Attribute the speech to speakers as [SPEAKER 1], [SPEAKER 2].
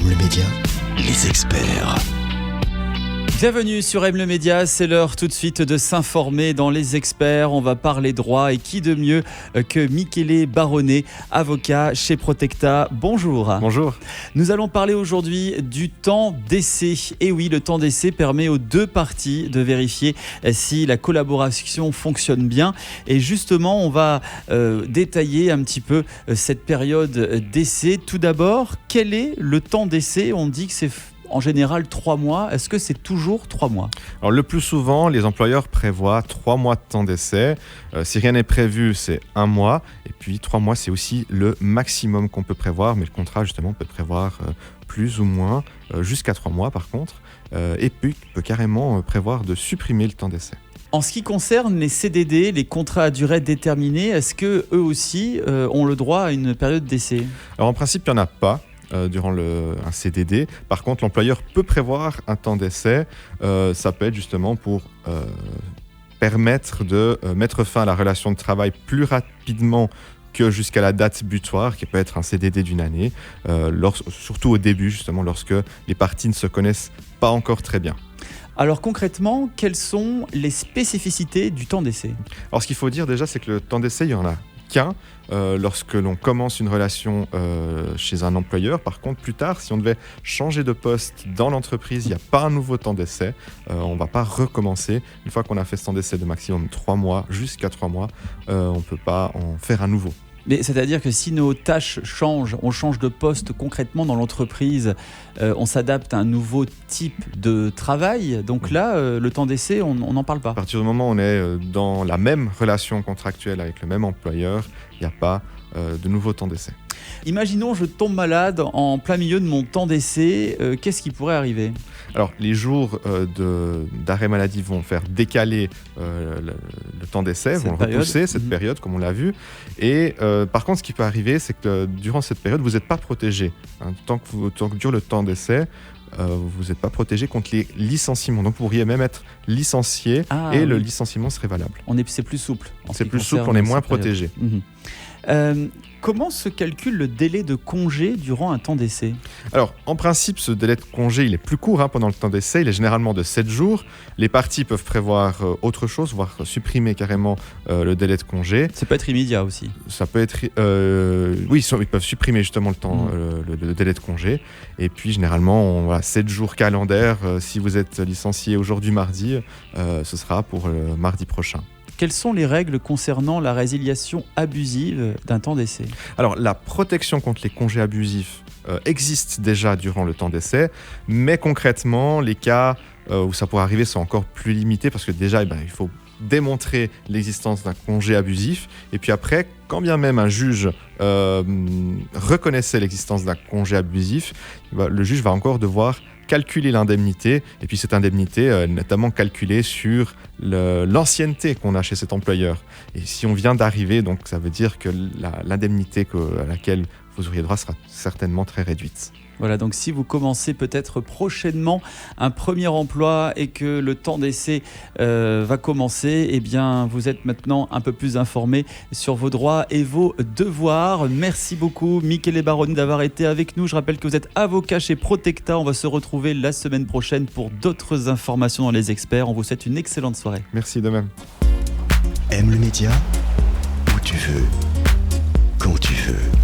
[SPEAKER 1] Aime le média, les experts.
[SPEAKER 2] Bienvenue sur Aime le Média, c'est l'heure tout de suite de s'informer dans les experts. On va parler droit et qui de mieux que Michele Baronnet, avocat chez Protecta. Bonjour.
[SPEAKER 3] Bonjour.
[SPEAKER 2] Nous allons parler aujourd'hui du temps d'essai. Et oui, le temps d'essai permet aux deux parties de vérifier si la collaboration fonctionne bien. Et justement, on va détailler un petit peu cette période d'essai. Tout d'abord, quel est le temps d'essai ? On dit que c'est en général 3 mois. Est-ce que c'est toujours 3 mois ?
[SPEAKER 3] Alors, le plus souvent, les employeurs prévoient 3 mois de temps d'essai. Si rien n'est prévu, c'est 1 mois. Et puis 3 mois, c'est aussi le maximum qu'on peut prévoir. Mais le contrat, justement, peut prévoir plus ou moins, jusqu'à 3 mois par contre. Et puis, peut carrément prévoir de supprimer le temps d'essai.
[SPEAKER 2] En ce qui concerne les CDD, les contrats à durée déterminée, est-ce qu'eux aussi ont le droit à une période d'essai ?
[SPEAKER 3] Alors, en principe, il n'y en a pas. Durant un CDD. Par contre, l'employeur peut prévoir un temps d'essai. Ça peut être justement pour permettre de mettre fin à la relation de travail plus rapidement que jusqu'à la date butoir, qui peut être un CDD d'une année, surtout au début, justement, lorsque les parties ne se connaissent pas encore très bien.
[SPEAKER 2] Alors concrètement, quelles sont les spécificités du temps d'essai ?
[SPEAKER 3] Alors, ce qu'il faut dire déjà, c'est que le temps d'essai, il y en a qu'un lorsque l'on commence une relation chez un employeur. Par contre, plus tard, si on devait changer de poste dans l'entreprise, il n'y a pas un nouveau temps d'essai. On ne va pas recommencer. Une fois qu'on a fait ce temps d'essai de maximum 3 mois, jusqu'à 3 mois, on ne peut pas en faire un nouveau.
[SPEAKER 2] Mais c'est-à-dire que si nos tâches changent, on change de poste concrètement dans l'entreprise, on s'adapte à un nouveau type de travail. Donc là, le temps d'essai, on n'en parle pas.
[SPEAKER 3] À partir du moment où on est dans la même relation contractuelle avec le même employeur, il n'y a pas de nouveau temps d'essai.
[SPEAKER 2] Imaginons, je tombe malade en plein milieu de mon temps d'essai. Qu'est-ce qui pourrait arriver ?
[SPEAKER 3] Alors, les jours d'arrêt maladie vont faire décaler le temps d'essai, vont repousser cette période, comme on l'a vu. Et par contre, ce qui peut arriver, c'est que durant cette période, vous n'êtes pas protégé. Tant que dure le temps d'essai, vous n'êtes pas protégé contre les licenciements. Donc, vous pourriez même être licencié le licenciement serait valable.
[SPEAKER 2] C'est plus souple.
[SPEAKER 3] C'est plus souple, on est moins protégé.
[SPEAKER 2] Comment se calcule le délai de congé durant un temps d'essai ?
[SPEAKER 3] Alors, en principe, ce délai de congé, il est plus court pendant le temps d'essai. Il est généralement de 7 jours. Les parties peuvent prévoir autre chose, voire supprimer carrément le délai de congé.
[SPEAKER 2] Ça peut être immédiat aussi.
[SPEAKER 3] Ça peut être... oui, ils peuvent supprimer justement le délai de congé. Et puis, généralement, 7 jours calendaires. Si vous êtes licencié aujourd'hui mardi, ce sera pour le mardi prochain.
[SPEAKER 2] Quelles sont les règles concernant la résiliation abusive d'un temps d'essai ?
[SPEAKER 3] Alors, la protection contre les congés abusifs existe déjà durant le temps d'essai, mais concrètement, les cas où ça pourrait arriver sont encore plus limités parce que déjà, il faut démontrer l'existence d'un congé abusif. Et puis après, quand bien même un juge reconnaissait l'existence d'un congé abusif, le juge va encore devoir calculer l'indemnité, et puis cette indemnité notamment calculée sur l'ancienneté qu'on a chez cet employeur. Et si on vient d'arriver, donc ça veut dire que l'indemnité à laquelle vous auriez droit sera certainement très réduite.
[SPEAKER 2] Voilà, donc si vous commencez peut-être prochainement un premier emploi et que le temps d'essai va commencer, eh bien vous êtes maintenant un peu plus informé sur vos droits et vos devoirs. Merci beaucoup Michele Baronnet d'avoir été avec nous. Je rappelle que vous êtes avocat chez Protecta. On va se retrouver la semaine prochaine pour d'autres informations dans les experts. On vous souhaite une excellente soirée.
[SPEAKER 3] Merci de même.
[SPEAKER 1] Aime le média, où tu veux, quand tu veux.